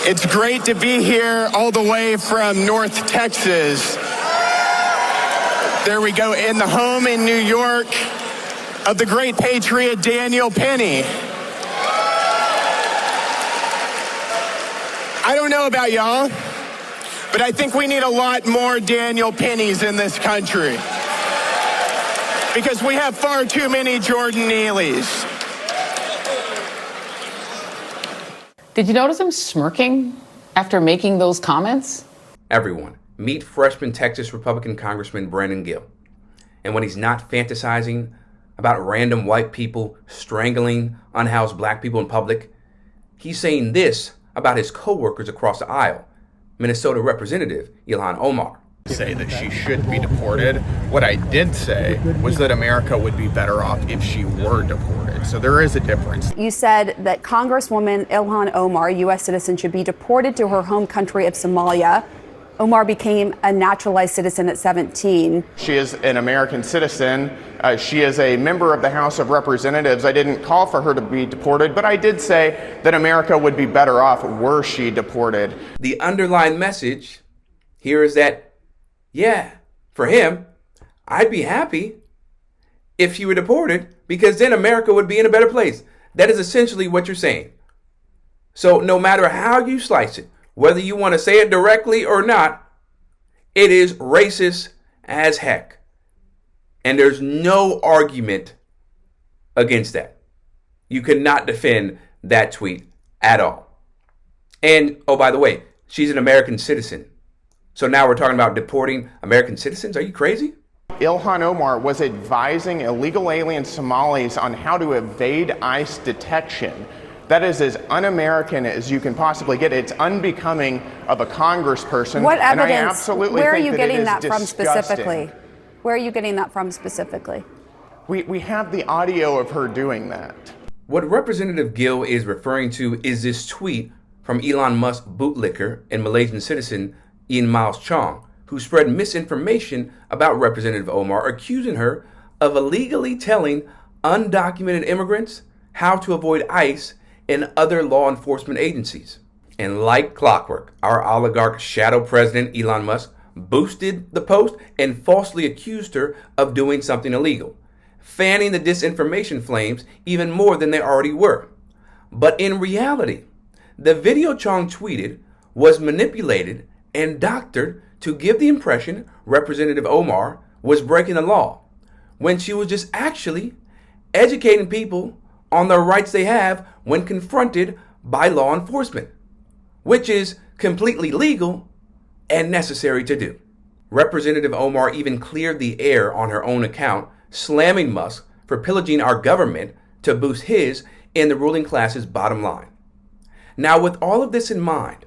It's great to be here all the way from North Texas. There we go, in the home in New York of the great patriot Daniel Penny. I don't know about y'all, but I think we need a lot more Daniel Pennies in this country because we have far too many Jordan Neelys. Did you notice him smirking after making those comments? Everyone, meet freshman Texas Republican Congressman Brandon Gill. And when he's not fantasizing about random white people strangling unhoused black people in public, he's saying this about his co-workers across the aisle, Minnesota Representative Ilhan Omar. Say that she should be deported. What I did say was that America would be better off if she were deported. So there is a difference. You said that Congresswoman Ilhan Omar, U.S. citizen, should be deported to her home country of Somalia. Omar became a naturalized citizen at 17. She is an American citizen. She is a member of the House of Representatives. I didn't call for her to be deported, but I did say that America would be better off were she deported. The underlying message here is that, yeah, for him, I'd be happy if she were deported because then America would be in a better place. That is essentially what you're saying. So no matter how you slice it, whether you want to say it directly or not, it is racist as heck. And there's no argument against that. You cannot defend that tweet at all. And, oh, by the way, she's an American citizen. So now we're talking about deporting American citizens? Are you crazy? Ilhan Omar was advising illegal alien Somalis on how to evade ICE detection. That is as un-American as you can possibly get. It's unbecoming of a congressperson. What evidence? And I absolutely where are think you that getting it is that from disgusting. specifically? Where are you getting that from specifically? We have the audio of her doing that. What Representative Gill is referring to is this tweet from Elon Musk bootlicker and Malaysian citizen Ian Miles Chong, who spread misinformation about Representative Omar, accusing her of illegally telling undocumented immigrants how to avoid ICE and other law enforcement agencies. And like clockwork, our oligarch shadow president Elon Musk boosted the post and falsely accused her of doing something illegal, fanning the disinformation flames even more than they already were. But in reality, the video Chong tweeted was manipulated and doctored to give the impression Representative Omar was breaking the law, when she was just actually educating people on the rights they have when confronted by law enforcement, which is completely legal and necessary to do. Representative Omar even cleared the air on her own account, slamming Musk for pillaging our government to boost his and the ruling class's bottom line. Now, with all of this in mind,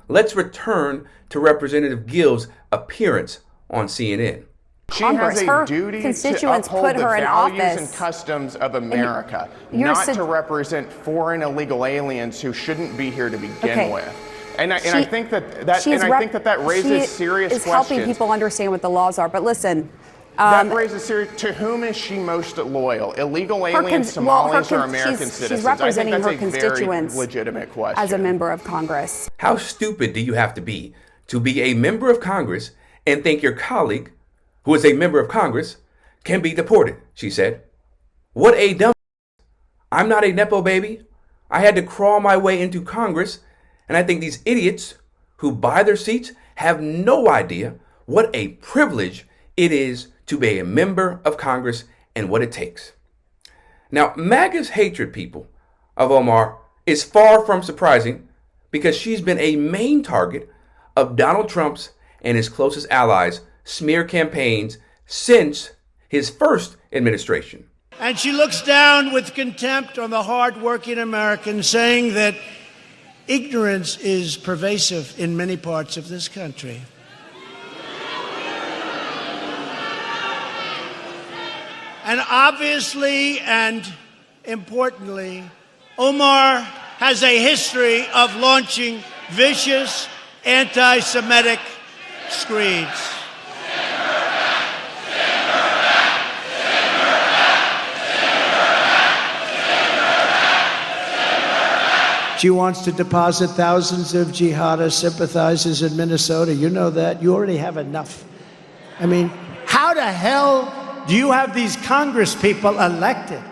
let's return to Representative Gill's appearance on CNN. She has a duty to uphold the values and customs of America, not to represent foreign illegal aliens who shouldn't be here to begin with. And I think that raises serious questions. She is helping people understand what the laws are. But listen, that raises serious. To whom is she most loyal? Illegal aliens, Somalis, or American citizens? She's representing her constituents. Very legitimate question. As a member of Congress. How stupid do you have to be a member of Congress and think your colleague, who is a member of Congress, can be deported, she said. What a dumb. I'm not a Nepo baby. I had to crawl my way into Congress, and I think these idiots who buy their seats have no idea what a privilege it is to be a member of Congress and what it takes. Now, MAGA's hatred, people, of Omar is far from surprising because she's been a main target of Donald Trump's and his closest allies' smear campaigns since his first administration. And she looks down with contempt on the hard-working Americans, saying that ignorance is pervasive in many parts of this country. And obviously and importantly, Omar has a history of launching vicious anti-Semitic screeds. She wants to deposit thousands of jihadist sympathizers in Minnesota. You know that. You already have enough. I mean, how the hell do you have these Congress people elected?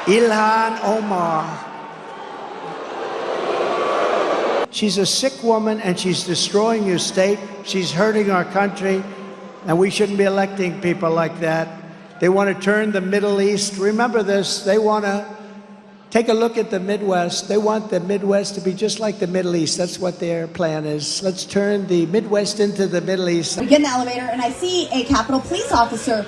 Ilhan Omar. She's a sick woman, and she's destroying your state. She's hurting our country, and we shouldn't be electing people like that. They want to turn the Middle East. Remember this. They want to take a look at the Midwest. They want the Midwest to be just like the Middle East. That's what their plan is. Let's turn the Midwest into the Middle East. We get in the elevator, and I see a Capitol Police officer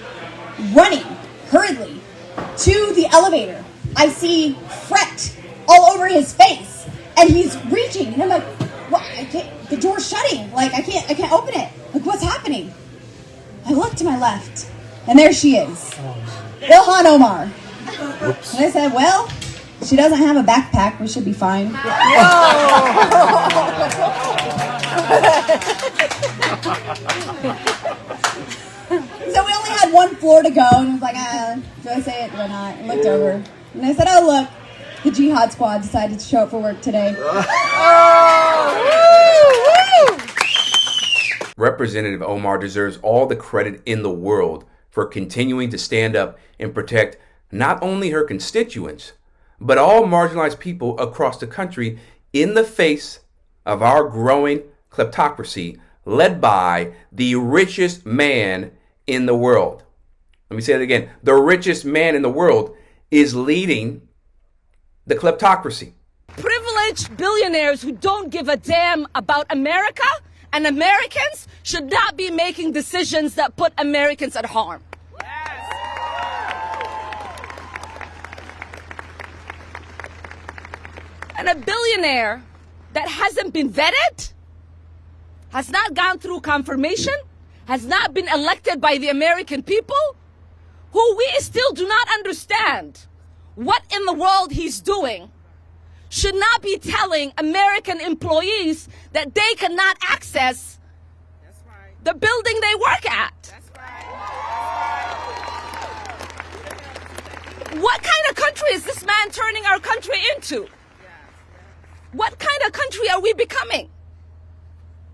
running hurriedly to the elevator. I see fret all over his face, and he's reaching, and I'm like, what? I can't, the door's shutting. Like, I can't open it. Like, what's happening? I look to my left, and there she is. Ilhan Omar. Oops. And I said, well, she doesn't have a backpack. We should be fine. So we only had one floor to go, and I was like, do I say it? Do I not? I looked over, and I said, oh, look, the Jihad Squad decided to show up for work today. Representative Omar deserves all the credit in the world for continuing to stand up and protect not only her constituents, but all marginalized people across the country in the face of our growing kleptocracy led by the richest man in the world. Let me say it again. The richest man in the world is leading the kleptocracy. Privileged billionaires who don't give a damn about America and Americans should not be making decisions that put Americans at harm. And a billionaire that hasn't been vetted, has not gone through confirmation, has not been elected by the American people, who we still do not understand what in the world he's doing, should not be telling American employees that they cannot access the building they work at. What kind of country is this man turning our country into? What kind of country are we becoming?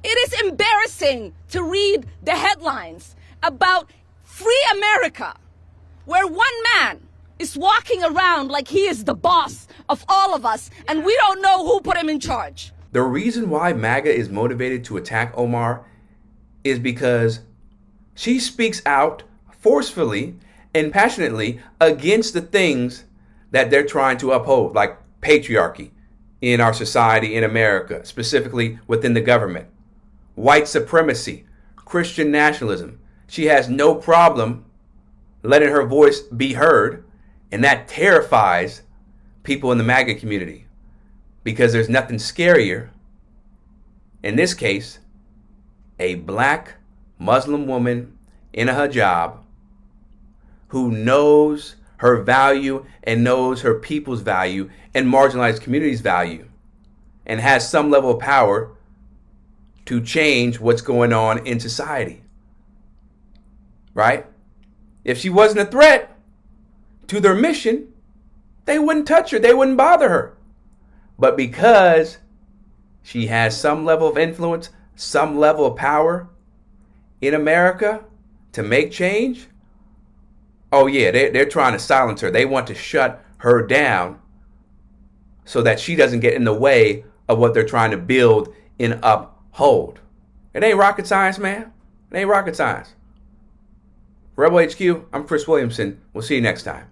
It is embarrassing to read the headlines about free America, where one man is walking around like he is the boss of all of us, and we don't know who put him in charge. The reason why MAGA is motivated to attack Omar is because she speaks out forcefully and passionately against the things that they're trying to uphold, like patriarchy in our society in America, specifically within the government, white supremacy, Christian nationalism. She has no problem letting her voice be heard, and that terrifies people in the MAGA community because there's nothing scarier, in this case, a black Muslim woman in a hijab who knows her value and knows her people's value and marginalized communities' value and has some level of power to change what's going on in society. Right? If she wasn't a threat to their mission, they wouldn't touch her. They wouldn't bother her. But because she has some level of influence, some level of power in America to make change, oh yeah, they're trying to silence her. They want to shut her down so that she doesn't get in the way of what they're trying to build and uphold. It ain't rocket science, man. It ain't rocket science. Rebel HQ, I'm Chris Williamson. We'll see you next time.